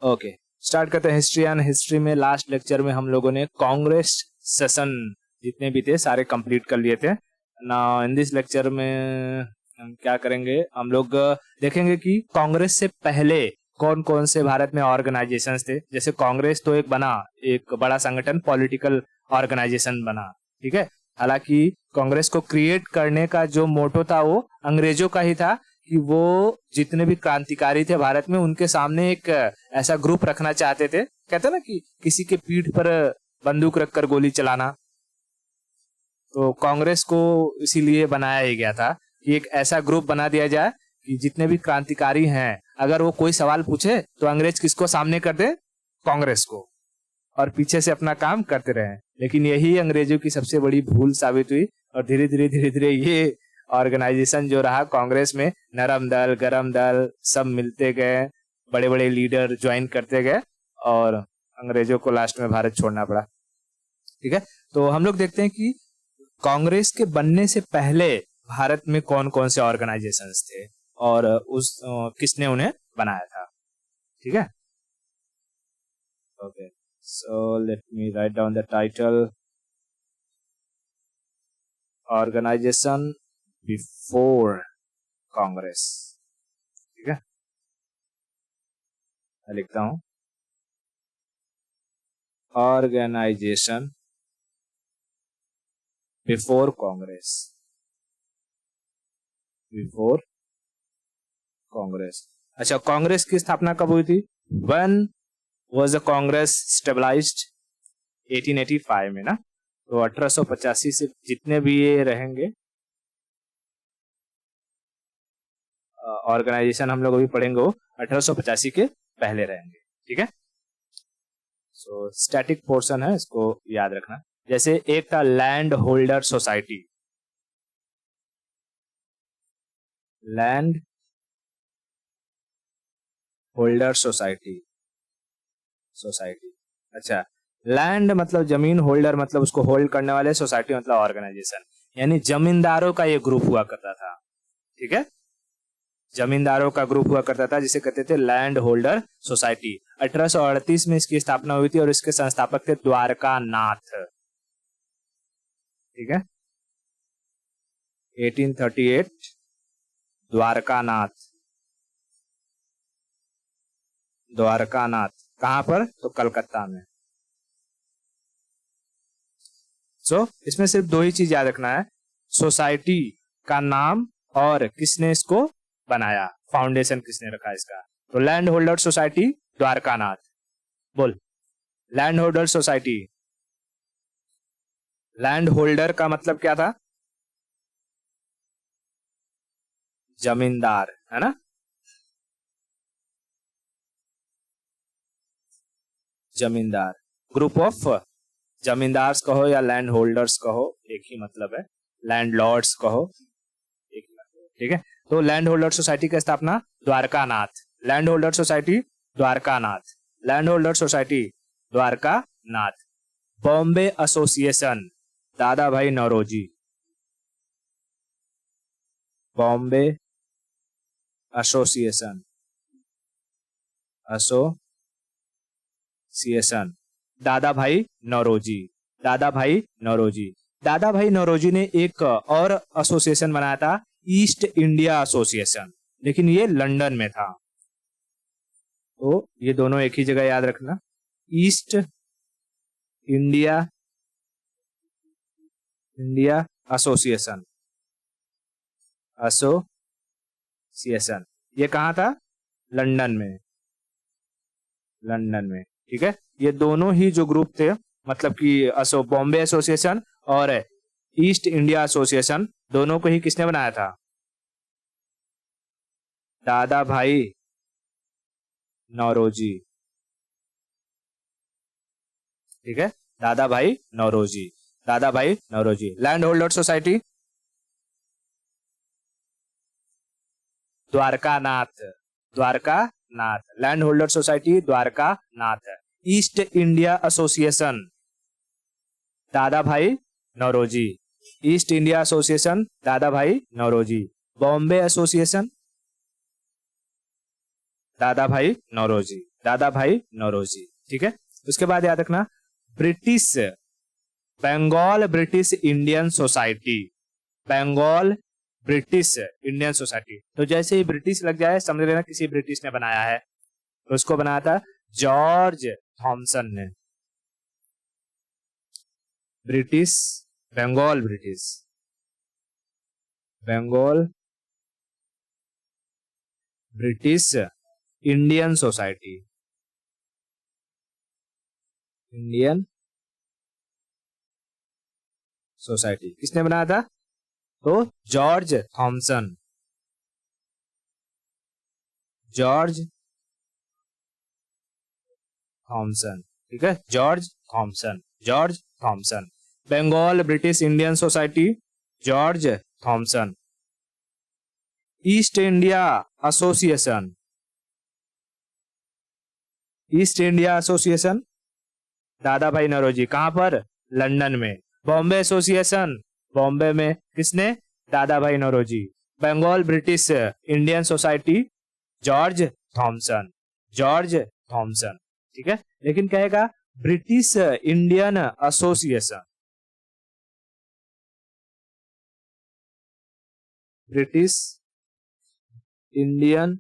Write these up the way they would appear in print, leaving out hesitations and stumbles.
Okay, start करते हैं history. And history में लास्ट लेक्चर में हम लोगों ने कांग्रेस सेशन जितने भी थे सारे कंप्लीट कर लिए थे ना। इन दिस लेक्चर में हम क्या करेंगे, हम लोग देखेंगे कि कांग्रेस से पहले कौन कौन से भारत में ऑर्गेनाइजेशंस थे। जैसे कांग्रेस तो एक बना, एक बड़ा संगठन, पॉलिटिकल ऑर्गेनाइजेशन बना, ठीक है। हालांकि कांग्रेस को क्रिएट करने का जो मोटो था वो अंग्रेजों का ही था कि वो जितने भी क्रांतिकारी थे भारत में उनके सामने एक ऐसा ग्रुप रखना चाहते थे। कहते ना कि किसी के पीठ पर बंदूक रखकर गोली चलाना, तो कांग्रेस को इसीलिए बनाया ही गया था कि एक ऐसा ग्रुप बना दिया जाए कि जितने भी क्रांतिकारी हैं अगर वो कोई सवाल पूछे तो अंग्रेज किसको सामने कर दे, कांग्रेस को, और पीछे से अपना काम करते रहे। लेकिन यही अंग्रेजों की सबसे बड़ी भूल साबित हुई और धीरे धीरे ये ऑर्गेनाइजेशन जो रहा कांग्रेस में, नरम दल गरम दल सब मिलते गए, बड़े बड़े लीडर ज्वाइन करते गए और अंग्रेजों को लास्ट में भारत छोड़ना पड़ा, ठीक है। तो हम लोग देखते हैं कि कांग्रेस के बनने से पहले भारत में कौन कौन से ऑर्गेनाइजेशंस थे और उस किसने उन्हें बनाया था, ठीक है। Okay, so let me write down the title, organisation before Congress, ठीक है। मैं लिखता हूं organisation before Congress, before Congress. अच्छा, कांग्रेस की स्थापना कब हुई थी? When was the Congress stabilised? 1885 में ना। तो 1885 से जितने भी ये रहेंगे ऑर्गेनाइजेशन हम लोग अभी पढ़ेंगे वो 1885 के पहले रहेंगे, ठीक है। सो स्टैटिक पोर्शन है, इसको याद रखना। जैसे एक था land holder society, land holder society, society. अच्छा, लैंड मतलब जमीन, होल्डर मतलब उसको होल्ड करने वाले, सोसाइटी मतलब ऑर्गेनाइजेशन, यानी जमींदारों का ये ग्रुप हुआ करता था, ठीक है। जमींदारों का ग्रुप हुआ करता था जिसे कहते थे लैंड होल्डर सोसाइटी। 1838 में इसकी स्थापना हुई थी और इसके संस्थापक थे द्वारका नाथ, ठीक है। 1838 द्वारका नाथ, द्वारका नाथ कहां पर? तो कलकत्ता में। सो इसमें सिर्फ दो ही चीज याद रखना है, सोसाइटी का नाम और किसने इसको बनाया, फाउंडेशन किसने रखा इसका। तो लैंड होल्डर सोसाइटी द्वारका नाथ, बोल। Land holder society, land holder का मतलब क्या था? जमींदार, है ना। जमींदार, ग्रुप ऑफ जमींदार्स कहो या लैंड होल्डर्स कहो, एक ही मतलब है। लैंड लॉर्ड्स कहो, एक ही मतलब, ठीक है। तो लैंड होल्डर सोसाइटी की स्थापना द्वारका नाथ, land holder society Dwarkanath, land holder society Dwarka नाथ। Bombay association Dadabhai Naoroji, Bombay association, association Dadabhai Naoroji, Dadabhai Naoroji. Dadabhai Naoroji ने एक और एसोसिएशन बनाया था, ईस्ट इंडिया एसोसिएशन, लेकिन ये लंदन में था। तो ये दोनों एक ही जगह याद रखना, east India, India association, association ये कहां था? लंदन में, लंदन में, ठीक है। ये दोनों ही जो ग्रुप थे, मतलब कि बॉम्बे एसोसिएशन और ईस्ट इंडिया एसोसिएशन, दोनों को ही किसने बनाया था? दादा भाई नौरोजी, ठीक है। दादा भाई Naoroji, Dadabhai Naoroji. Land holder society Dwarkanath, Dwarkanath, land holder society Dwarkanath. East India association Dadabhai Naoroji, east India association Dadabhai Naoroji. Bombay association Dadabhai Naoroji, Dadabhai Naoroji. ठीक है, उसके बाद याद रखना British, Bengal British Indian society, Bengal British Indian society. तो जैसे ही ब्रिटिश लग जाए समझ लेना किसी ब्रिटिश ने बनाया है। तो उसको बनाया था जॉर्ज थॉमसन ने। British, Bengal British, Bengal British Indian society, Indian society किसने बनाया था? तो जॉर्ज थॉमसन, जॉर्ज थॉमसन। ठीक है, George Thomson, George Thomson. Bengal British Indian society, George Thomson. East India association, East India association, Dadabhai Naoroji. कहां पर? लंदन में। बॉम्बे एसोसिएशन, बॉम्बे में। किसने? Dadabhai Naoroji. Bengal British Indian society, George Thomson, George Thomson. ठीक है, लेकिन कहेगा British Indian association, British Indian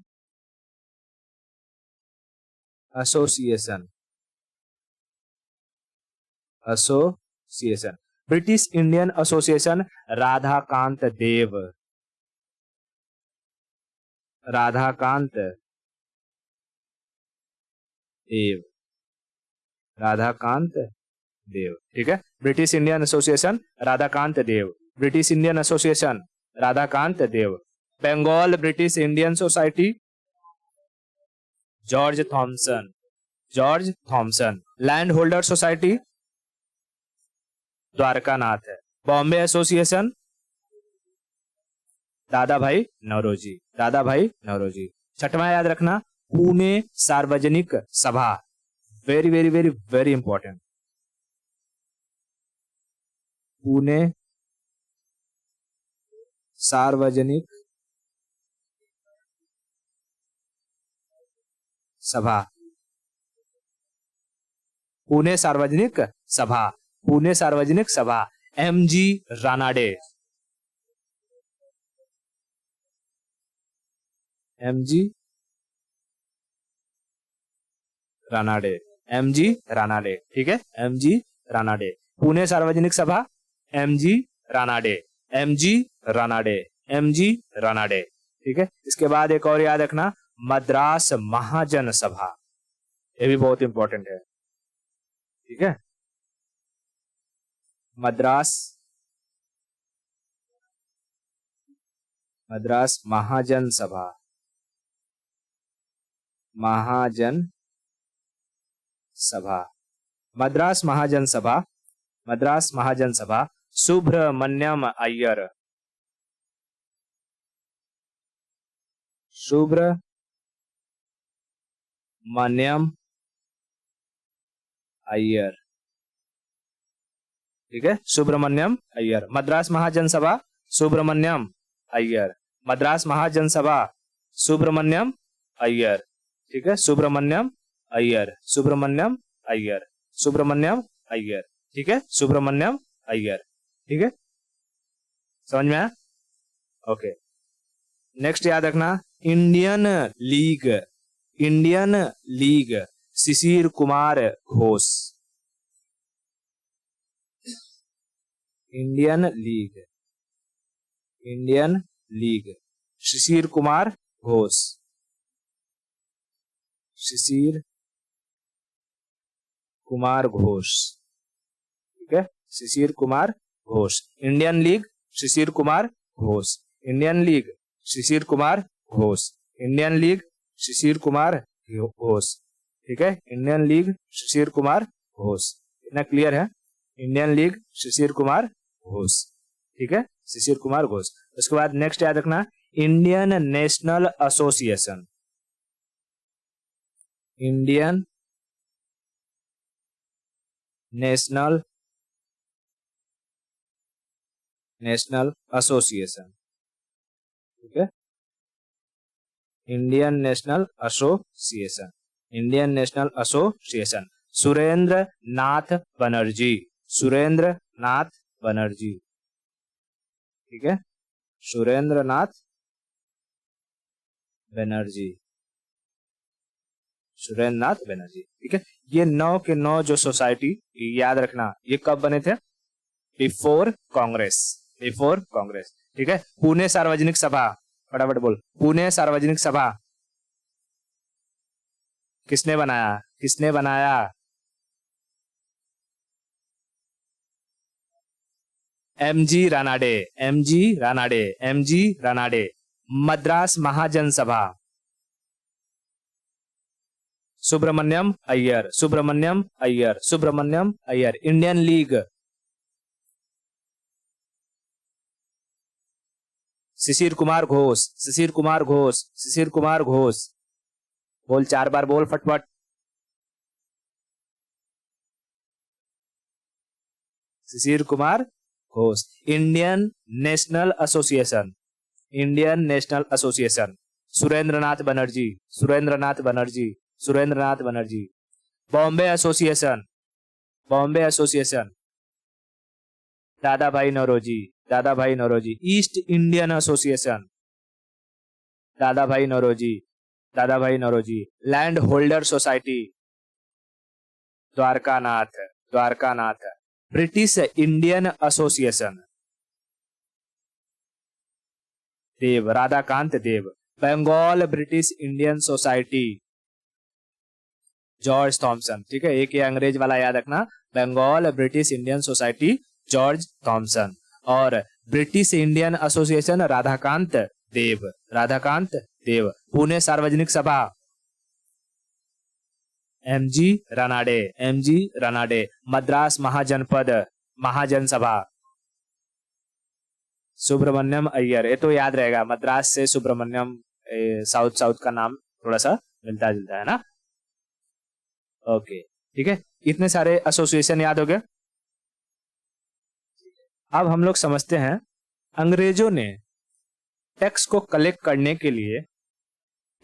association, association, British Indian association, Radhakant Dev, Radhakant Dev, Radhakant Dev. ठीक है, British Indian association, Radhakant Dev, British Indian association, Radhakant Dev. Bengal British Indian society, George Thomson, George Thomson. Land holder society, Dwarkanath है। Bombay association, Dadabhai Naoroji, Dadabhai Naoroji. छठवां याद रखना पुणे सार्वजनिक सभा, very very very very important. Pune Sarvajanik सभा, पुणे सार्वजनिक सभा, Pune Sarvajanik Sabha. MG Ranade, MG Ranade, MG Ranade. ठीक है, MG Ranade. Pune Sarvajanik Sabha, MG Ranade, MG Ranade, MG Ranade. ठीक है, इसके बाद एक और याद रखना मद्रास महाजन सभा, ये भी बहुत इंपॉर्टेंट है। ठीक है, मद्रास, मद्रास महाजन सभा, महाजन सभा, मद्रास महाजन सभा, मद्रास महाजन सभा। सुब्रमण्यम अय्यर, सुब्रमण्यम अय्यर। ठीक है, सुब्रमण्यम अय्यर। मद्रास महाजन सभा, सुब्रमण्यम अय्यर, मद्रास महाजन सभा, सुब्रमण्यम अय्यर। ठीक है, सुब्रमण्यम अय्यर, सुब्रमण्यम अय्यर, सुब्रमण्यम अय्यर। ठीक है, सुब्रमण्यम अय्यर। ठीक है, समझ में आया? ओके, नेक्स्ट याद रखना Indian league, Indian league, Shishir Kumar Ghosh, Indian league, Indian league, Shishir Kumar Ghosh, Shishir Kumar Ghosh. ठीक है, Shishir Kumar Ghosh. Indian league, Shishir Kumar Ghosh, Indian league, Shishir Kumar Ghosh, Indian league, Shishir Kumar Ghosh. ठीक है, इंडियन लीग, शिशिर कुमार घोष। इतना क्लियर है? Indian league, Shishir Kumar Ghosh. ठीक है, शिशिर कुमार घोष। उसके बाद नेक्स्ट याद रखना Indian national association, Indian national, national association. ठीक है, Indian national association. Indian national association, Surendra Nath Banerjee, Surendra Nath Banerjee, ठीक है, सुरेंद्र नाथ बनर्जी, सुरेंद्र नाथ बनर्जी, ठीक है। ये 9 के 9 जो सोसाइटी, याद रखना, ये कब बने थे? बिफोर कांग्रेस, बिफोर कांग्रेस, ठीक है। पुणे सार्वजनिक सभा, फटाफट बोल, पुणे सार्वजनिक सभा किसने बनाया? किसने बनाया? MG Ranade, MG Ranade, MG Ranade. Madras Mahajan Sabha, Subramaniam Iyer, Subramaniam Iyer, Subramaniam Iyer. Indian league, Shishir Kumar Ghosh, Shishir Kumar Ghosh, Shishir Kumar Ghosh. बोल, 4 बार बोल फटफट। Shishir Kumar Ghosh. Indian national association, Indian national association, Surendranath Banerjee, Surendranath Banerjee, Surendranath Banerjee. Bombay association, Bombay association, Dadabhai Naoroji, Dadabhai Naoroji. East Indian association, Dadabhai Naoroji, Dadabhai Naoroji. Land holder society, Dwarkanath, Dwarkanath. British Indian association, Dev, Radhakant Dev. Bengal British Indian society, George Thomson, ठीक है। एक ये अंग्रेज वाला याद रखना, Bengal British Indian society, George Thomson. और British Indian association, Radhakant Dev, Radhakant Dev. Pune Sarvajanik Sabha, MG Ranade, MG Ranade. Madras Mahajanpad, Mahajan Sabha, Subramaniam Iyer. ये तो याद रहेगा, मद्रास से सुब्रमण्यम, साउथ साउथ का नाम थोड़ा सा मिलता जुलता है ना। ओके, ठीक है। इतने सारे एसोसिएशन याद हो गए। अब हम लोग समझते हैं, अंग्रेजों ने टैक्स को कलेक्ट करने के लिए,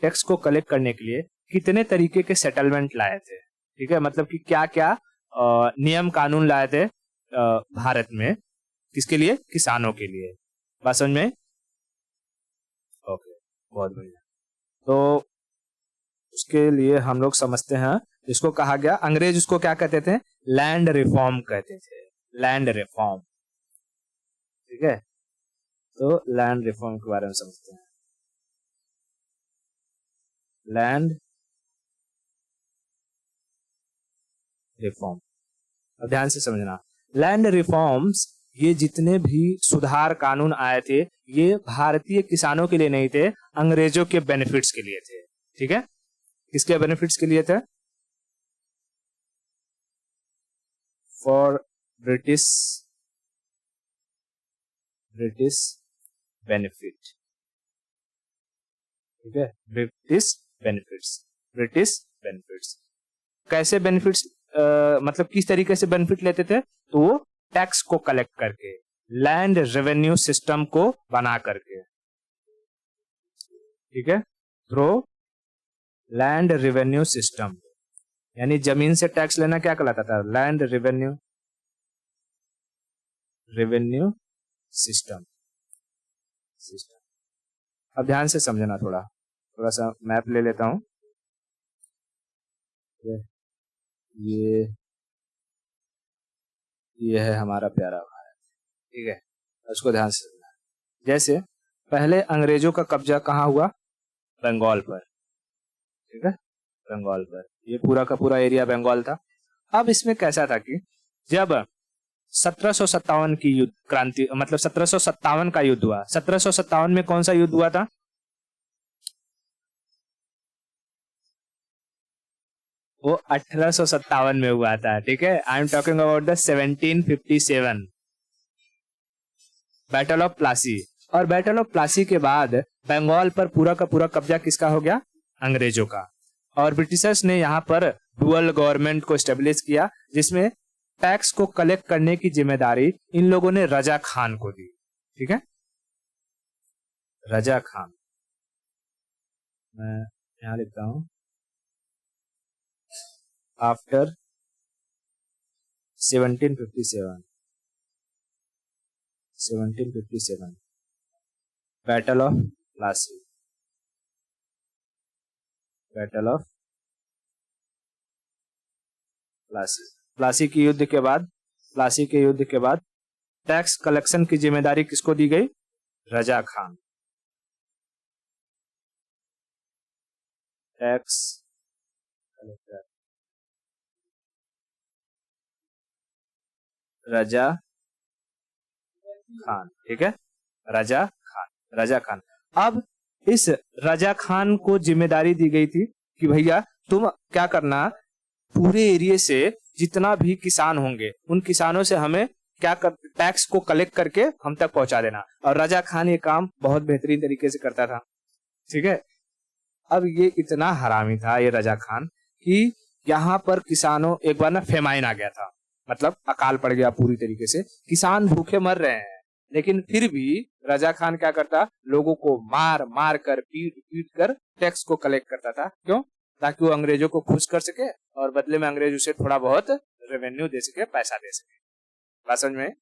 टैक्स को कलेक्ट करने के लिए कितने तरीके के सेटलमेंट लाए थे, ठीक है। मतलब कि क्या क्या नियम कानून लाए थे भारत में, किसके लिए? किसानों के लिए। बात समझ में? ओके, बहुत बढ़िया। तो उसके लिए हम लोग समझते हैं, इसको कहा गया, अंग्रेज उसको क्या कहते थे? लैंड रिफॉर्म कहते थे, लैंड रिफॉर्म, ठीक है। तो लैंड रिफॉर्म के बारे में समझते हैं। लैंड रिफॉर्म, अब ध्यान से समझना। लैंड रिफॉर्म्स, ये जितने भी सुधार कानून आए थे, ये भारतीय किसानों के लिए नहीं थे, अंग्रेजों के बेनिफिट्स के लिए थे, ठीक है। किसके बेनिफिट्स के लिए थे? फॉर ब्रिटिश, ब्रिटिश बेनिफिट, ठीक है। British benefits, British benefits. कैसे बेनिफिट्स, मतलब किस तरीके से बेनिफिट लेते थे? तो वो टैक्स को कलेक्ट करके, लैंड रेवेन्यू सिस्टम को बना करके, ठीक है। थ्रो लैंड रेवेन्यू सिस्टम, यानी जमीन से टैक्स लेना क्या कहलाता था? Land revenue, revenue system, system. अब ध्यान से समझना, थोड़ा थोड़ा सा मैप ले लेता हूं। ये है हमारा प्यारा भारत, ठीक है। उसको ध्यान से समझना। जैसे पहले अंग्रेजों का कब्जा कहाँ हुआ? बंगाल पर, ठीक है, बंगाल पर। ये पूरा का पूरा एरिया बंगाल था। अब इसमें कैसा था कि जब 1757 की युद्ध क्रांति, मतलब 1757 का युद्ध हुआ। 1757 में कौन सा युद्ध हुआ था? वो 1857 में हुआ था, ठीक है। I am talking about the 1757 battle of Plassey. और बैटल ऑफ प्लासी के बाद बंगाल पर पूरा का पूरा कब्जा किसका हो गया? अंग्रेजों का। और ब्रिटिशर्स ने यहाँ पर डुअल गवर्नमेंट को स्टेब्लिश किया, जिसमें टैक्स को कलेक्ट करने की जिम्मेदारी इन लोगों ने रजा खान को दी, ठीक है। रजा खान, मैं यहाँ लिखता हूं, after 1757, 1757 battle of Plassey, battle of Plassey. Plassey के युद्ध के बाद, प्लासी के युद्ध के बाद टैक्स कलेक्शन की जिम्मेदारी किसको दी गई? रजा खान। टैक्स कलेक्टर रजा खान, ठीक है, रजा खान, रजा खान। अब इस रजा खान को जिम्मेदारी दी गई थी कि भैया तुम क्या करना, पूरे एरिया से जितना भी किसान होंगे उन किसानों से हमें क्या कर, टैक्स को कलेक्ट करके हम तक पहुंचा देना। और रजा खान ये काम बहुत बेहतरीन तरीके से करता था, ठीक है। अब ये इतना हरामी था ये रजा खान कि यहाँ पर किसानों, एक बार ना फेमाइन आ गया था, मतलब अकाल पड़ गया पूरी तरीके से, किसान भूखे मर रहे हैं, लेकिन फिर भी रजा खान क्या करता, लोगों को मार मार कर, पीट पीट कर टैक्स को कलेक्ट करता था। क्यों? ताकि वो अंग्रेजों को खुश कर सके और बदले में अंग्रेज उसे थोड़ा बहुत रेवेन्यू दे सके, पैसा दे सके। बात समझ में?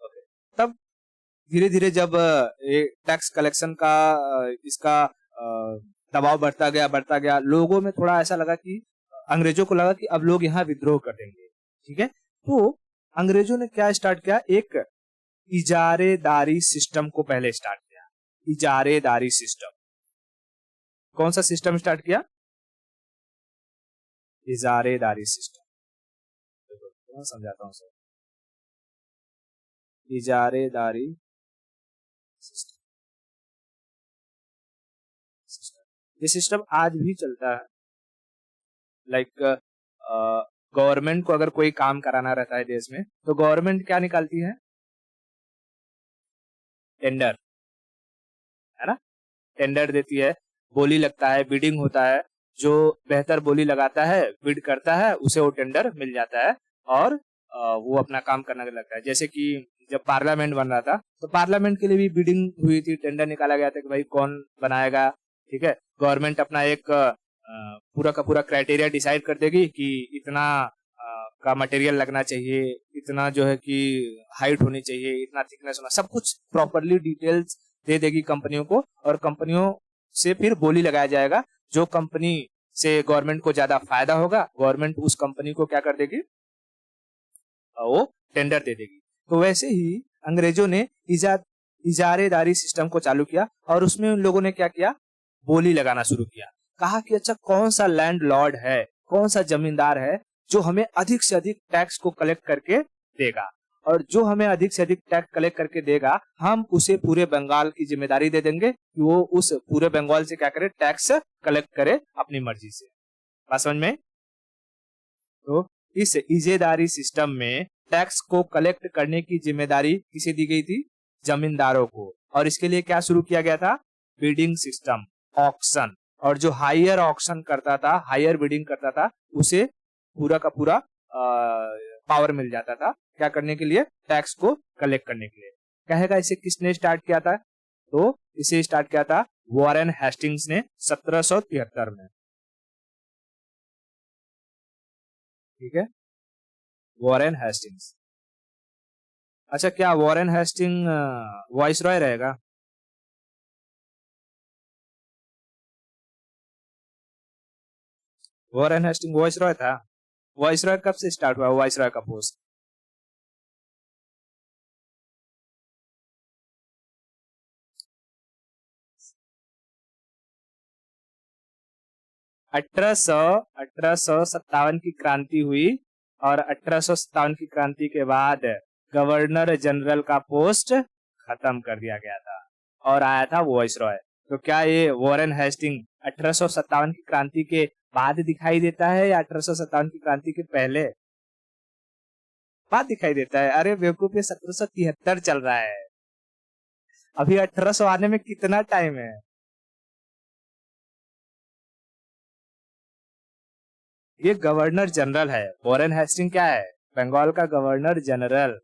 ओके। तब धीरे धीरे जब टैक्स कलेक्शन का इसका दबाव बढ़ता गया, लोगों में थोड़ा ऐसा लगा कि अंग्रेजों को लगा कि अब लोग यहाँ विद्रोह कर देंगे, ठीक है। तो अंग्रेजों ने क्या स्टार्ट किया, एक इजारेदारी सिस्टम को पहले स्टार्ट किया। इजारेदारी सिस्टम, कौन सा सिस्टम स्टार्ट किया? इजारेदारी सिस्टम। देखो समझाता हूं सर। इजारेदारी सिस्टम, ये सिस्टम आज भी चलता है। लाइक गवर्नमेंट को अगर कोई काम कराना रहता है देश में, तो गवर्नमेंट क्या निकालती है? टेंडर, है ना, टेंडर देती है, बोली लगता है, बिडिंग होता है, जो बेहतर बोली लगाता है, बिड करता है, उसे वो टेंडर मिल जाता है और वो अपना काम करने लगता है। जैसे कि जब पार्लियामेंट बन रहा था, तो पार्लियामेंट के लिए भी बिडिंग हुई थी, टेंडर निकाला गया था कि भाई कौन बनाएगा, ठीक है। गवर्नमेंट अपना एक पूरा का पूरा क्राइटेरिया डिसाइड कर देगी कि इतना का मटेरियल लगना चाहिए, इतना जो है कि हाइट होनी चाहिए, इतना थिकनेस होना, सब कुछ प्रॉपरली डिटेल्स दे देगी कंपनियों को, और कंपनियों से फिर बोली लगाया जाएगा। जो कंपनी से गवर्नमेंट को ज्यादा फायदा होगा, गवर्नमेंट उस कंपनी को क्या कर देगी, वो टेंडर दे देगी। तो वैसे ही अंग्रेजों ने इजारेदारी सिस्टम को चालू किया, और उसमें उन लोगों ने क्या किया, बोली लगाना शुरू किया। कहा कि अच्छा कौन सा लैंड लॉर्ड है, कौन सा जमींदार है जो हमें अधिक से अधिक टैक्स को कलेक्ट करके देगा, और जो हमें अधिक से अधिक टैक्स कलेक्ट करके देगा, हम उसे पूरे बंगाल की जिम्मेदारी दे देंगे कि वो उस पूरे बंगाल से क्या करे, टैक्स कलेक्ट करे अपनी मर्जी से। बात समझ में? तो इस इजेदारी सिस्टम में टैक्स को कलेक्ट करने की जिम्मेदारी किसे दी गई थी? जमींदारों को। और इसके लिए क्या शुरू किया गया था? Bidding system, auction. और जो हायर ऑक्शन करता था, हायर बिडिंग करता था, उसे पूरा का पूरा पावर मिल जाता था, क्या करने के लिए? टैक्स को कलेक्ट करने के लिए। कहेगा इसे किसने स्टार्ट किया था? तो इसे स्टार्ट किया था वॉरेन हेस्टिंग्स ने 1773 में, ठीक है, वॉरेन हेस्टिंग्स। अच्छा, क्या वॉरेन हेस्टिंग वाइसरॉय रहेगा? वॉरेन हेस्टिंग वाइसरॉय था? वाइसरॉय कब से स्टार्ट हुआ वाइसरॉय का पोस्ट? 1857 की क्रांति हुई, और 1857 की क्रांति के बाद गवर्नर जनरल का पोस्ट खत्म कर दिया गया था और आया था वाइसरॉय। तो क्या ये वॉरेन हेस्टिंग 1857 की क्रांति के बाद दिखाई देता है या 1857 की क्रांति के पहले? बाद दिखाई देता है। अरे बेवकूफ, ये 1773 चल रहा है, अभी 1800 आने में कितना टाइम है। ये गवर्नर जनरल है, वॉरेन हेस्टिंग क्या है? बंगाल का गवर्नर जनरल।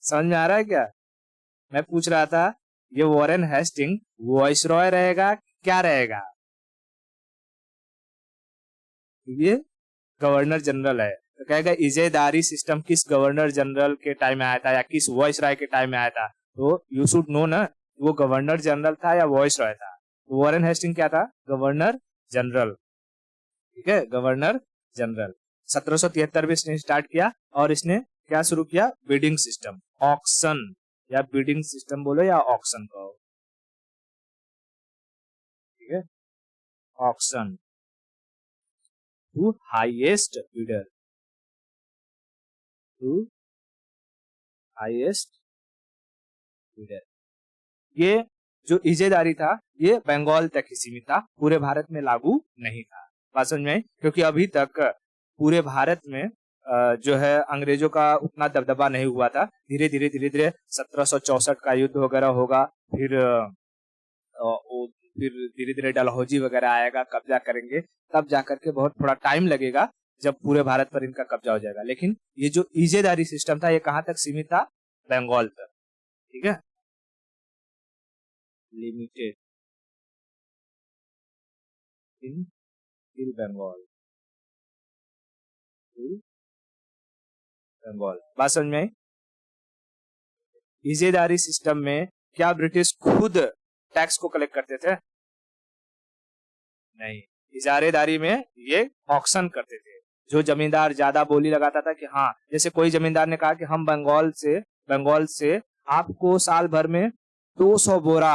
समझ में आ रहा है क्या? मैं पूछ रहा था, ये वॉरेन हेस्टिंग वॉइसरॉय रहेगा क्या रहेगा? ये गवर्नर जनरल है, तो कहेगा इजेदारी सिस्टम किस गवर्नर जनरल के टाइम में आया था या किस वॉइस राय के टाइम में आया था, तो यू शुड नो ना वो गवर्नर जनरल था या वॉइस राय था। वॉरेन हेस्टिंग क्या था, गवर्नर जनरल, ठीक है, गवर्नर जनरल। 1773 में इसने स्टार्ट किया और इसने क्या शुरू किया, बिडिंग सिस्टम, ऑक्शन या बिडिंग सिस्टम बोलो या ऑक्शन कहो, ठीक है, auction to highest bidder, to highest bidder. ये जो इजेदारी था ये बंगाल तक ही सीमित था, पूरे भारत में लागू नहीं था। बात समझ में आई? क्योंकि अभी तक पूरे भारत में जो है अंग्रेजों का उतना दबदबा नहीं हुआ था। धीरे धीरे 1764 का युद्ध वगैरह होगा, फिर फिर धीरे धीरे डलहौजी वगैरह आएगा, कब्जा करेंगे, तब जाकर के बहुत थोड़ा टाइम लगेगा जब पूरे भारत पर इनका कब्जा हो जाएगा। लेकिन ये जो इजेदारी सिस्टम था ये कहाँ तक सीमित था, बंगाल तक, ठीक है, limited in till Bengal, till Bengal. बात समझ में आई? इजेदारी सिस्टम में क्या ब्रिटिश खुद टैक्स को कलेक्ट करते थे? नहीं, इजारेदारी में ये ऑक्शन करते थे। जो जमींदार ज्यादा बोली लगाता था कि हाँ, जैसे कोई जमींदार ने कहा कि हम बंगाल से आपको साल भर में 200 बोरा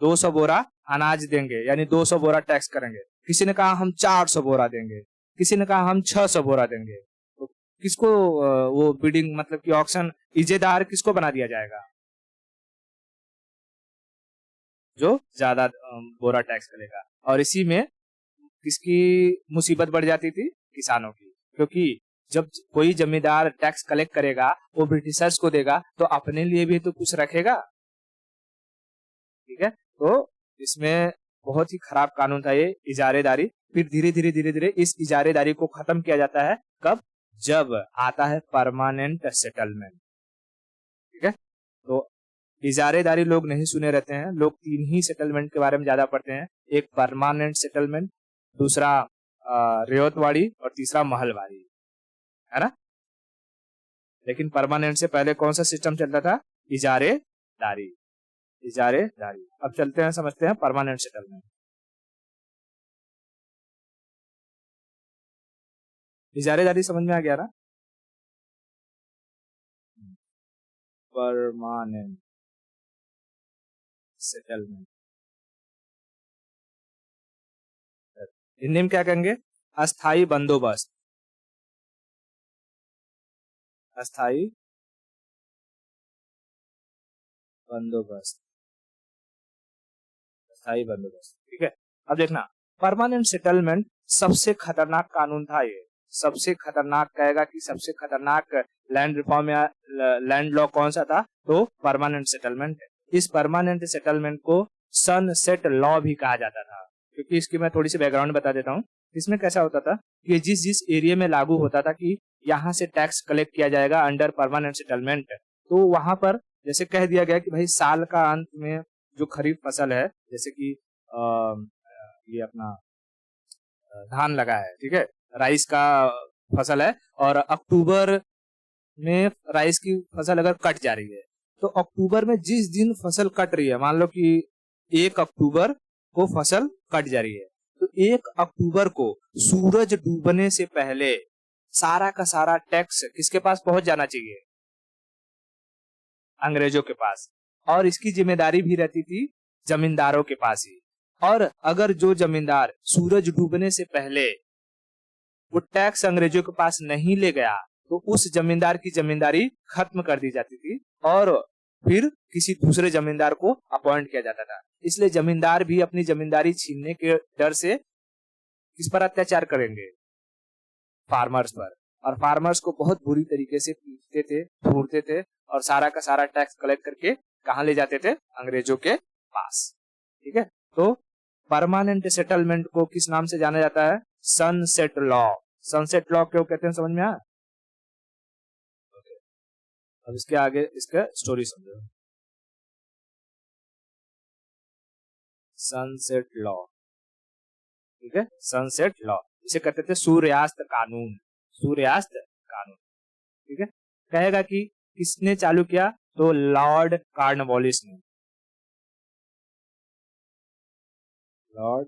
200 बोरा अनाज देंगे, यानी 200 बोरा टैक्स करेंगे। किसी ने कहा हम 400 बोरा देंगे, किसी ने कहा हम 600 बोरा देंगे। तो किसको वो बिडिंग मतलब कि ऑक्शन इजेदार किसको बना दिया जाएगा, जो ज्यादा बोरा टैक्स करेगा। और इसी में किसकी मुसीबत बढ़ जाती थी, किसानों की, क्योंकि जब कोई जमींदार टैक्स कलेक्ट करेगा वो ब्रिटिशर्स को देगा तो अपने लिए भी तो कुछ रखेगा, ठीक है। तो इसमें बहुत ही खराब कानून था ये इजारेदारी। फिर धीरे धीरे इस इजारेदारी को खत्म किया जाता है कब, जब आता है परमानेंट सेटलमेंट, ठीक है। तो इजारेदारी लोग नहीं सुने रहते हैं, लोग तीन ही सेटलमेंट के बारे में ज्यादा पढ़ते हैं, एक परमानेंट सेटलमेंट, दूसरा रेवतवाड़ी और तीसरा महलवाड़ी, है ना। लेकिन परमानेंट से पहले कौन सा सिस्टम चलता था, इजारेदारी, इजारेदारी। अब चलते हैं समझते हैं परमानेंट सेटलमेंट। इजारेदारी समझ में आ गया ना, परमानेंट सेटलमेंट हिंदी में क्या कहेंगे, अस्थाई बंदोबस्त, अस्थाई बंदोबस्त, अस्थाई बंदोबस्त, ठीक है। अब देखना, परमानेंट सेटलमेंट सबसे खतरनाक कानून था ये, सबसे खतरनाक कहेगा कि सबसे खतरनाक लैंड रिफॉर्म या लैंड लॉ कौन सा था, तो परमानेंट सेटलमेंट। इस परमानेंट सेटलमेंट को सनसेट लॉ भी कहा जाता था, क्योंकि इसकी मैं थोड़ी सी बैकग्राउंड बता देता हूँ। इसमें कैसा होता था कि जिस जिस एरिया में लागू होता था कि यहाँ से टैक्स कलेक्ट किया जाएगा अंडर परमानेंट सेटलमेंट, तो वहां पर जैसे कह दिया गया कि भाई साल का अंत में जो खरीफ फसल है, जैसे कि ये अपना धान लगा है, ठीक है, राइस का फसल है, और अक्टूबर में राइस की फसल अगर कट जा रही है, तो अक्टूबर में जिस दिन फसल कट रही है, मान लो कि 1 अक्टूबर को फसल कट जा रही है, तो 1 अक्टूबर को सूरज डूबने से पहले सारा का सारा टैक्स किसके पास पहुंच जाना चाहिए, अंग्रेजों के पास। और इसकी जिम्मेदारी भी रहती थी जमींदारों के पास ही। और अगर जो जमींदार सूरज डूबने से पहले वो टैक्स अंग्रेजों के पास नहीं ले गया, तो उस जमींदार की जमींदारी खत्म कर दी जाती थी और फिर किसी दूसरे जमींदार को अपॉइंट किया जाता था। इसलिए जमींदार भी अपनी जमींदारी छीनने के डर से किस पर अत्याचार करेंगे, फार्मर्स पर। और फार्मर्स को बहुत बुरी तरीके से पीटते थे, ढूंढते थे, और सारा का सारा टैक्स कलेक्ट करके कहाँ ले जाते थे, अंग्रेजों के पास, ठीक है। तो परमानेंट सेटलमेंट को किस नाम से जाना जाता है, सनसेट लॉ। सनसेट लॉ क्यों कहते हैं, समझ में आया? अब इसके आगे इसका स्टोरी समझो। सनसेट लॉ, ठीक है, सनसेट लॉ। इसे कहते थे सूर्यास्त कानून, सूर्यास्त कानून। ठीक है, कहेगा कि किसने चालू किया, तो लॉर्ड कॉर्नवालिस ने, लॉर्ड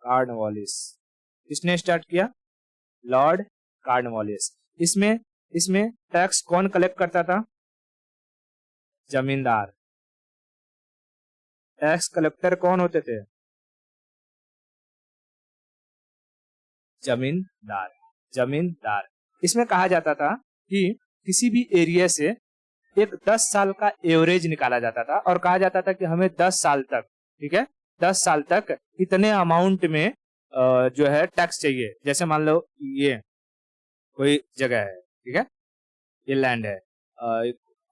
कॉर्नवालिस। किसने स्टार्ट किया, लॉर्ड कॉर्नवालिस। इसमें इसमें टैक्स कौन कलेक्ट करता था, जमींदार। टैक्स कलेक्टर कौन होते थे, जमींदार, जमींदार। इसमें कहा जाता था कि किसी भी एरिया से एक 10 साल का एवरेज निकाला जाता था और कहा जाता था कि हमें 10 साल तक, ठीक है, 10 साल तक इतने अमाउंट में जो है टैक्स चाहिए। जैसे मान लो ये कोई जगह है, ठीक है, ये लैंड है,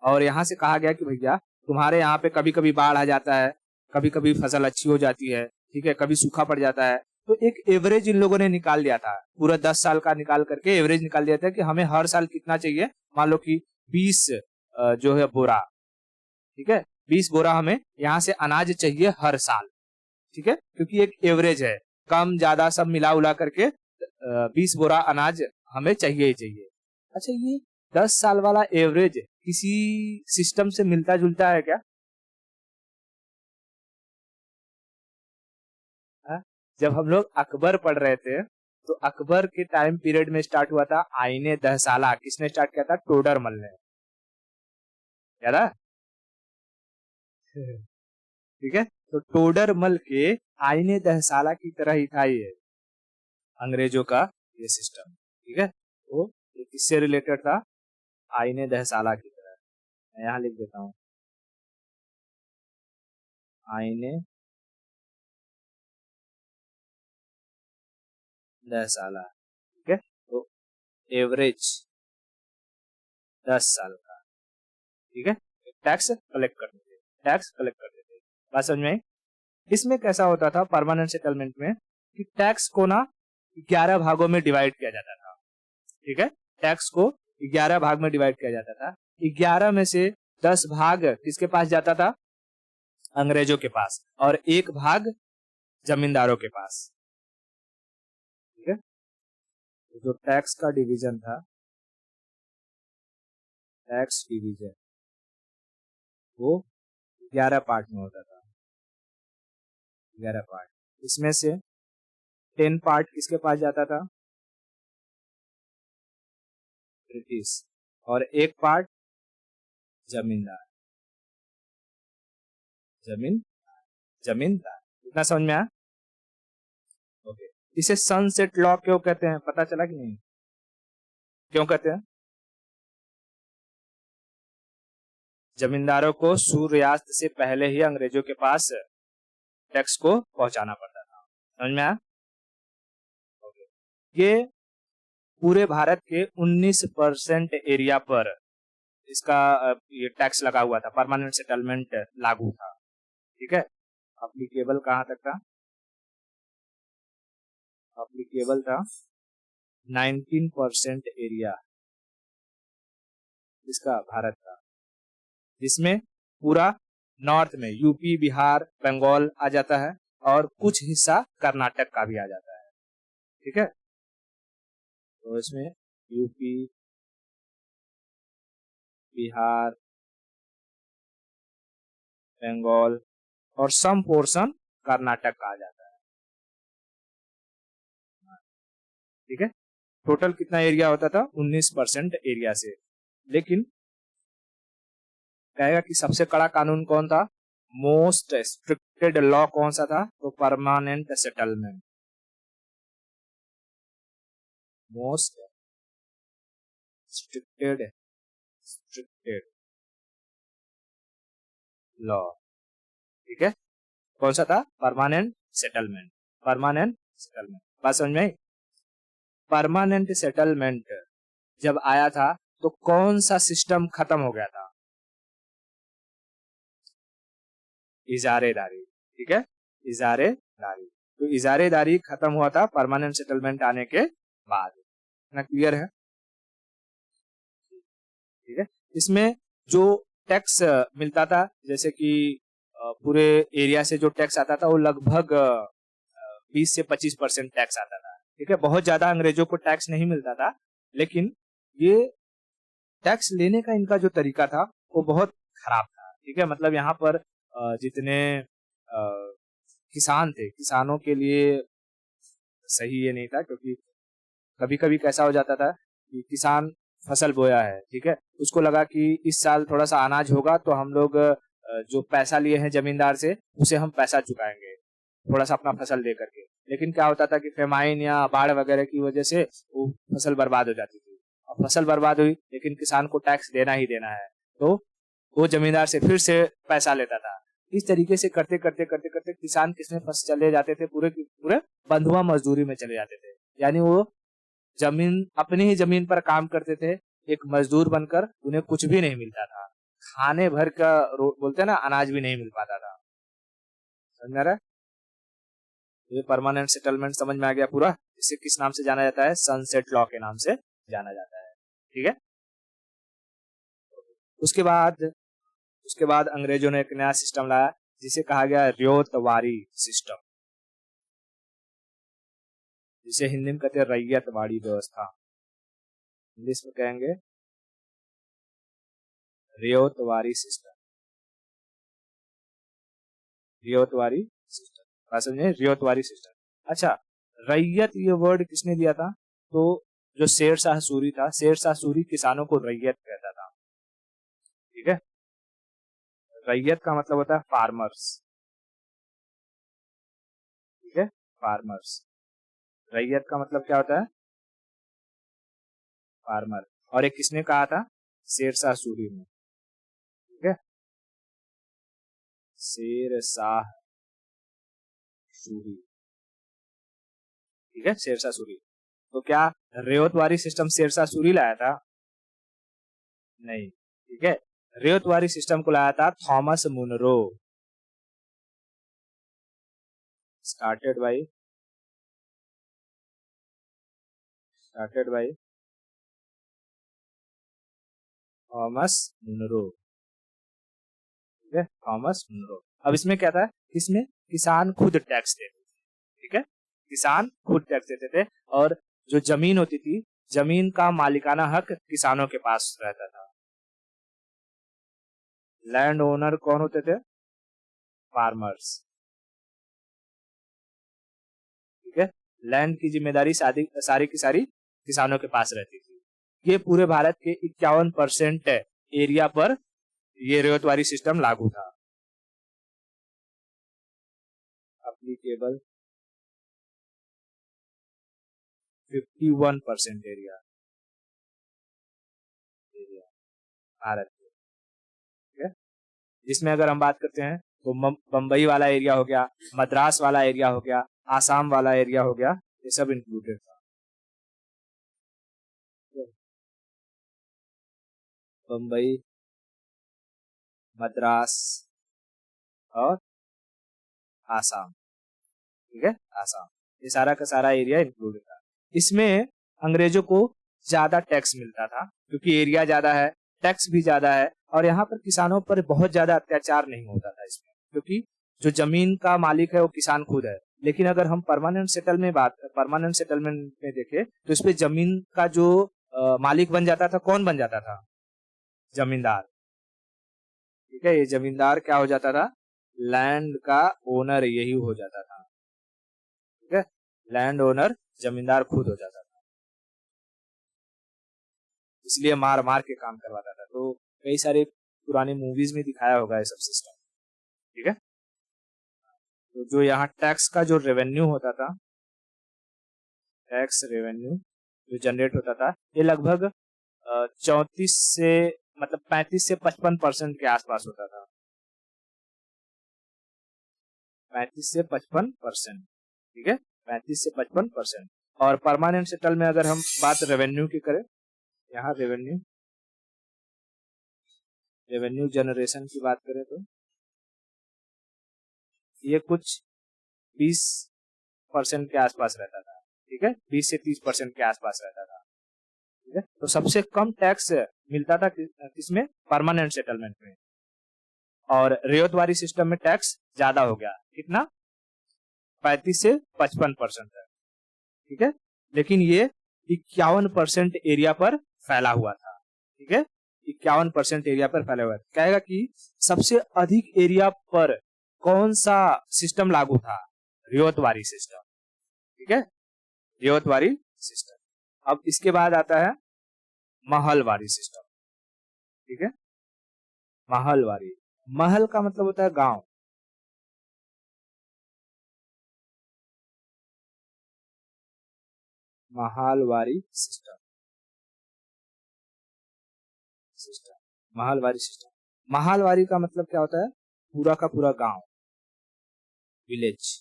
और यहाँ से कहा गया कि भैया तुम्हारे यहाँ पे कभी कभी बाढ़ आ जाता है, कभी कभी फसल अच्छी हो जाती है, ठीक है, कभी सूखा पड़ जाता है। तो एक एवरेज इन लोगों ने निकाल लिया था, पूरा 10 साल का निकाल करके एवरेज निकाल दिया था कि हमें हर साल कितना चाहिए। मान लो कि 20 जो है बोरा, ठीक है, 20 बोरा हमें यहाँ से अनाज चाहिए हर साल, ठीक है, क्योंकि एक एवरेज है, कम ज्यादा सब मिला उला करके 20 बोरा अनाज हमें चाहिए ही चाहिए। अच्छा, ये 10 साल वाला एवरेज किसी सिस्टम से मिलता जुलता है क्या? हा? जब हम लोग अकबर पढ़ रहे थे तो अकबर के टाइम पीरियड में स्टार्ट हुआ था आईने दहसाला। किसने स्टार्ट किया था, टोडरमल ने, याद है? ठीक है, तो टोडरमल के आईने दहसाला की तरह ही था ये अंग्रेजों का ये सिस्टम। ठीक है, तो ये किससे रिलेटेड था, आईने दहसाला की तरह। मैं यहाँ लिख देता हूँ, आईने दहसाला। ठीक है, तो एवरेज 10 साल का, ठीक है, टैक्स कलेक्ट करते थे, टैक्स कलेक्ट करते थे। बात समझ में आई? इसमें कैसा होता था परमानेंट सेटलमेंट में कि टैक्स को ना 11 भागों में डिवाइड किया जाता था। ठीक है, टैक्स को 11 भाग में डिवाइड किया जाता था। 11 में से 10 भाग किसके पास जाता था, अंग्रेजों के पास, और 1 भाग जमींदारों के पास। ठीक है, तो जो टैक्स का डिवीजन था, टैक्स डिवीजन, वो 11 पार्ट में होता था, 11 पार्ट। इसमें से 10 पार्ट किसके पास जाता था, ब्रिटिश, और 1 पार्ट जमींदार, जमीन जमींदार। इतना समझ में आया? ओके, इसे सनसेट लॉ क्यों कहते हैं, पता चला कि नहीं, क्यों कहते हैं? जमींदारों को सूर्यास्त से पहले ही अंग्रेजों के पास टैक्स को पहुंचाना पड़ता था। समझ में आया? ओके, ये पूरे भारत के 19% एरिया पर इसका ये टैक्स लगा हुआ था, परमानेंट सेटलमेंट लागू था। ठीक है, अप्लीकेबल कहाँ तक था, अप्लीकेबल था 19% एरिया इसका भारत का, जिसमें पूरा नॉर्थ में यूपी, बिहार, बंगाल आ जाता है और कुछ हिस्सा कर्नाटक का भी आ जाता है। ठीक है, तो इसमें यूपी, बिहार, बंगाल और सम पोर्शन कर्नाटक का आ जाता है। ठीक है, टोटल कितना एरिया होता था, 19% एरिया से। लेकिन कहेगा कि सबसे कड़ा कानून कौन था, मोस्ट स्ट्रिक्टेड लॉ कौन सा था, तो परमानेंट सेटलमेंट, मोस्ट स्ट्रिक्टेड स्ट्रिक्टेड लॉ। ठीक है, कौन सा था, परमानेंट सेटलमेंट, परमानेंट सेटलमेंट। बात समझ में आई? परमानेंट सेटलमेंट जब आया था तो कौन सा सिस्टम खत्म हो गया था, इजारेदारी। ठीक है, इजारेदारी, तो इजारेदारी खत्म हुआ था परमानेंट सेटलमेंट आने के बाद। ना क्लियर है? ठीक है, इसमें जो टैक्स मिलता था, जैसे कि पूरे एरिया से जो टैक्स आता था वो लगभग 20 से 25% टैक्स आता था। ठीक है, बहुत ज्यादा अंग्रेजों को टैक्स नहीं मिलता था, लेकिन ये टैक्स लेने का इनका जो तरीका था वो बहुत खराब था। ठीक है, मतलब यहाँ पर जितने किसान थे, किसानों के लिए सही ये नहीं था, क्योंकि कभी कभी कैसा हो जाता था कि किसान फसल बोया है, ठीक है, उसको लगा कि इस साल थोड़ा सा अनाज होगा तो हम लोग जो पैसा लिए हैं जमींदार से उसे हम पैसा चुकाएंगे थोड़ा सा अपना फसल दे करके। लेकिन क्या होता था कि फेमाइन या बाढ़ वगैरह की वजह से वो फसल बर्बाद हो जाती थी। और फसल बर्बाद हुई लेकिन किसान को टैक्स देना ही देना है, तो वो जमींदार से फिर से पैसा लेता था। इस तरीके से करते करते करते करते किसान किसमें फंस चले जाते थे, पूरे पूरे बंधुआ मजदूरी में चले जाते थे। यानी वो जमीन, अपनी ही जमीन पर काम करते थे, एक मजदूर बनकर, उन्हें कुछ भी नहीं मिलता था, खाने भर का बोलते हैं ना, अनाज भी नहीं मिल पाता था। समझ में आ रहा है? ये परमानेंट सेटलमेंट समझ में आ गया पूरा। इसे किस नाम से जाना जाता है? सनसेट लॉ के नाम से जाना जाता है। ठीक है, उसके बाद अंग्रेजों ने एक नया सिस्टम लाया जिसे कहा गया रियोतवारी सिस्टम, जिसे हिंदी में कहते हैं रैयतवाड़ी व्यवस्था, इंग्लिश में कहेंगे रियोतवारी सिस्टम। रियोतवारी सिस्टम, समझे? रियोतवारी सिस्टम। अच्छा, रैयत ये वर्ड किसने दिया था? तो जो शेर शाह सूरी था, शेर शाह सूरी किसानों को रैयत कहता था। ठीक है, रैयत का मतलब होता है फार्मर्स। ठीक है, फार्मर्स। रैयत का मतलब क्या होता है? फार्मर। और एक किसने कहा था? शेर शाह सूरी ने। ठीक है, शेर शाह सूरी। ठीक है, शेर शाह सूरी। तो क्या रेवतवारी सिस्टम शेर शाह सूरी लाया था? नहीं। ठीक है, रेवतवारी सिस्टम को लाया था Thomas Munro. Started by Thomas Munro. ठीक है, थॉमस मुनरो। अब इसमें क्या था? इसमें किसान खुद टैक्स देते थे। ठीक है, किसान खुद टैक्स देते थे, और जो जमीन होती थी, जमीन का मालिकाना हक किसानों के पास रहता था। लैंड ओनर कौन होते थे? फार्मर्स। ठीक है, लैंड की जिम्मेदारी सारी की सारी किसानों के पास रहती थी। ये पूरे भारत के 51% एरिया पर ये रेवतवारी सिस्टम लागू था। अप्लीकेबल 51% एरिया भारत के। ठीक है, जिसमें अगर हम बात करते हैं तो बम्बई वाला एरिया हो गया, मद्रास वाला एरिया हो गया, आसाम वाला एरिया हो गया, ये सब इंक्लूडेड था। बम्बई, मद्रास और आसाम। ठीक है, आसाम, ये सारा का सारा एरिया इंक्लूडेड था। इसमें अंग्रेजों को ज्यादा टैक्स मिलता था क्योंकि एरिया ज्यादा है, टैक्स भी ज्यादा है, और यहाँ पर किसानों पर बहुत ज्यादा अत्याचार नहीं होता था इसमें, क्योंकि जो जमीन का मालिक है वो किसान खुद है। लेकिन अगर हम परमानेंट सेटलमेंट में देखें तो इस पे जमीन का जो मालिक बन जाता था, कौन बन जाता था? जमींदार। ठीक है, ये जमींदार क्या हो जाता था? लैंड का ओनर यही हो जाता था। ठीक है, लैंड ओनर जमींदार खुद हो जाता था, इसलिए मार मार के काम करवाता था। तो कई सारे पुरानी मूवीज में दिखाया होगा ये सब सिस्टम। ठीक है, तो जो यहाँ टैक्स का जो रेवेन्यू होता था, टैक्स रेवेन्यू जो जनरेट होता था, ये लगभग 34 से मतलब 35 से 55% के आसपास होता था। 35 से 55%। ठीक है, 35 से 55%। और परमानेंट सेटल में अगर हम बात रेवेन्यू की करें, यहाँ रेवेन्यू जनरेशन की बात करें तो ये कुछ 20% के आसपास रहता था। ठीक है, 20 से 30% के आसपास रहता था। ठीक है, तो सबसे कम टैक्स मिलता था किसमें? परमानेंट सेटलमेंट में। और रियोतवारी सिस्टम में टैक्स ज्यादा हो गया। कितना? 35 से 55% है, ठीक है। लेकिन ये 51% एरिया पर फैला हुआ था, ठीक है। 51% एरिया पर फैला हुआ था। कहेगा कि सबसे अधिक एरिया पर कौन सा सिस्टम लागू था? रियोतवारी सिस्टम, ठीक है, रियोतवारी सिस्टम। अब इसके बाद आता है महलवारी सिस्टम, ठीक है। महलवारी, महल का मतलब होता है गांव, Mahalwari system, system Mahalwari system. Mahalwari का मतलब क्या होता है? पूरा का पूरा गांव, विलेज।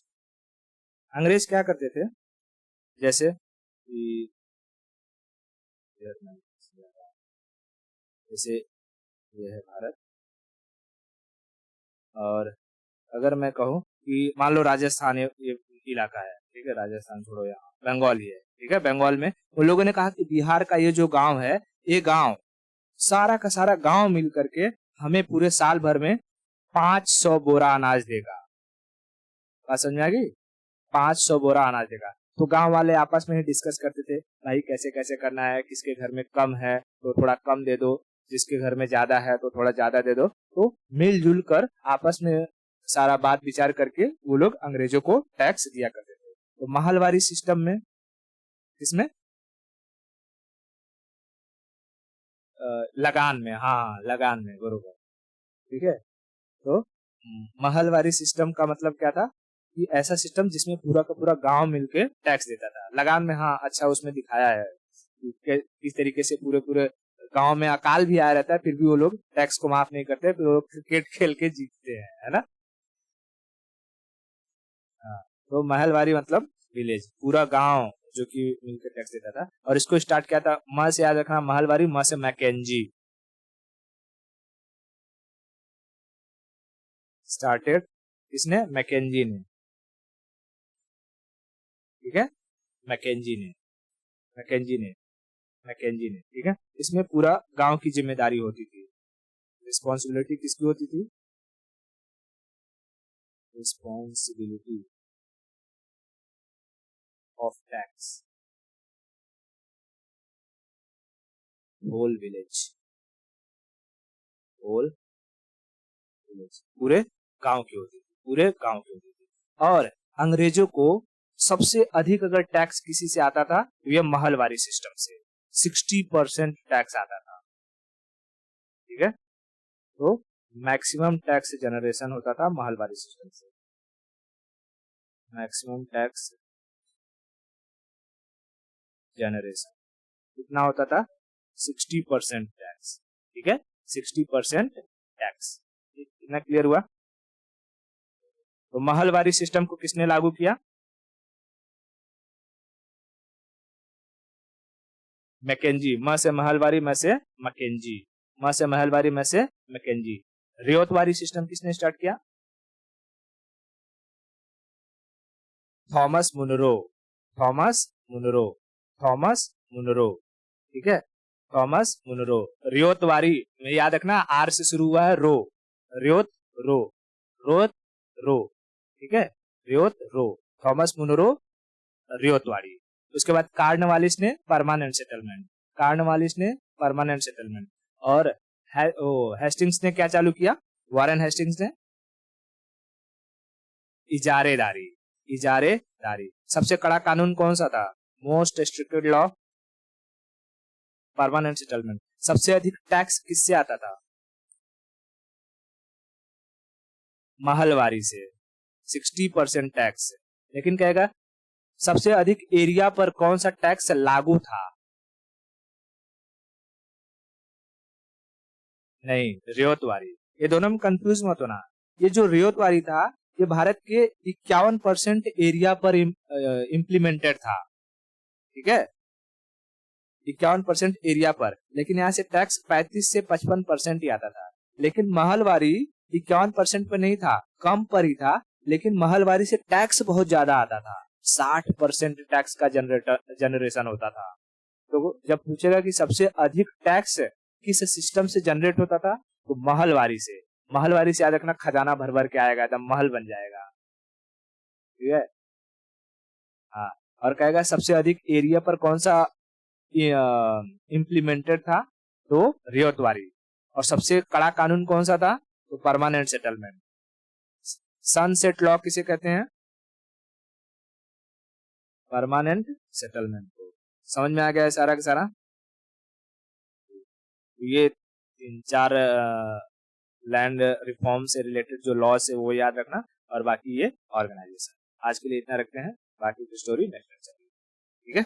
अंग्रेज क्या करते थे, जैसे कि जैसे ये है भारत, और अगर मैं कहूँ कि मान लो राजस्थान ये इलाका है, ठीक है, राजस्थान छोड़ो, यहाँ बंगाल ही है, ठीक है। बंगाल में उन लोगों ने कहा कि बिहार का ये जो गांव है, ये गांव सारा का सारा गांव मिल करके हमें पूरे साल भर में 500 बोरा अनाज देगा। बात समझ में आ गई? 500 बोरा अनाज देगा। तो गांव वाले आपस में ही डिस्कस करते थे, भाई कैसे कैसे करना है, किसके घर में कम है तो थोड़ा कम दे दो, जिसके घर में ज्यादा है तो थोड़ा ज्यादा दे दो। तो मिलजुल कर आपस में सारा बात विचार करके वो लोग अंग्रेजों को टैक्स दिया करते थे। तो महलवारी सिस्टम में, इसमें लगान में, हाँ लगान में, बरोबर, ठीक है। तो महलवारी सिस्टम का मतलब क्या था कि ऐसा सिस्टम जिसमें पूरा का पूरा गांव मिलके टैक्स देता था। लगान में, हाँ अच्छा, उसमें दिखाया है कि किस तरीके से पूरे पूरे गांव में अकाल भी आया रहता है, फिर भी वो लोग टैक्स को माफ नहीं करते, फिर वो लोग क्रिकेट खेल के जीतते हैं, है ना। हाँ, तो महलवारी मतलब विलेज, पूरा गांव जो कि मिलकर टैक्स देता था। और इसको स्टार्ट किया था, म से याद रखना, महलवारी, म से मैकेंजी, स्टार्टेड किसने? मैकेंजी ने, ठीक है, मैकेंजी ने, मैकेंजी ने, मैकेंजी ने, ठीक है। इसमें पूरा गांव की जिम्मेदारी होती थी, रिस्पॉन्सिबिलिटी किसकी होती थी? Responsibility of tax, whole village, whole village, पूरे गांव की होती थी, पूरे गांव की होती थी। और अंग्रेजों को सबसे अधिक अगर टैक्स किसी से आता था तो ये महलवारी सिस्टम से 60% टैक्स आता था, ठीक है। तो मैक्सिमम टैक्स जनरेशन होता था महलवारी सिस्टम से, मैक्सिमम टैक्स जनरेशन कितना होता था? 60% टैक्स, ठीक है, 60% टैक्स। इतना क्लियर हुआ? तो महलवारी सिस्टम को किसने लागू किया? मैकेंजी, म से महलवारी, म से मैकेंजी, म से महलवारी, म से मैकेंजी। रियोतवारी सिस्टम किसने स्टार्ट किया? Thomas Munro, Thomas Munro, Thomas Munro, ठीक है, थॉमस मुनरो। रियोतवारी में याद रखना, आर से शुरू हुआ है, रो, रियोत रो, रोत रो, ठीक है, रियोत रो, थॉमस मुनरो, रियोतवाड़ी। उसके बाद कार्नवालिस ने परमानेंट सेटलमेंट, कार्नवालिस ने परमानेंट सेटलमेंट। और हेस्टिंग्स ने क्या चालू किया? वारेन हेस्टिंग्स ने इजारेदारी, इजारेदारी। सबसे कड़ा कानून कौन सा था? Most strict law, permanent settlement. सबसे अधिक टैक्स किससे आता था? महलवारी से, 60% टैक्स। लेकिन कहेगा सबसे अधिक एरिया पर कौन सा टैक्स लागू था? नहीं, रियोतवारी। ये दोनों में कंफ्यूज मत होना। ये जो रियोतवारी था, ये भारत के 51% एरिया पर इम्प्लीमेंटेड था, ठीक है, 51% एरिया पर। लेकिन यहाँ से टैक्स 35 से 55% ही आता था। लेकिन महलवारी 51% पर नहीं था, कम पर ही था। लेकिन महलवारी से टैक्स बहुत ज्यादा आता था, 60% टैक्स का जनरेशन होता था। तो जब पूछेगा कि सबसे अधिक टैक्स किस सिस्टम से जनरेट होता था, तो महलवारी से। महलवारी से याद रखना, खजाना भर भर के आएगा, एकदम महल बन जाएगा, ठीक है। हाँ, और कहेगा सबसे अधिक एरिया पर कौन सा इम्प्लीमेंटेड था, तो रियोतवारी। और सबसे कड़ा कानून कौन सा था, तो परमानेंट सेटलमेंट। सनसेट लॉ किसे कहते हैं, परमानेंट सेटलमेंट को। समझ में आ गया है सारा का सारा। ये 3-4 लैंड रिफॉर्म से रिलेटेड जो लॉ है वो याद रखना, और बाकी ये ऑर्गेनाइजेशन। आज के लिए इतना रखते हैं, बाकी की स्टोरी नेक्स्ट लेक्चर में। ठीक है।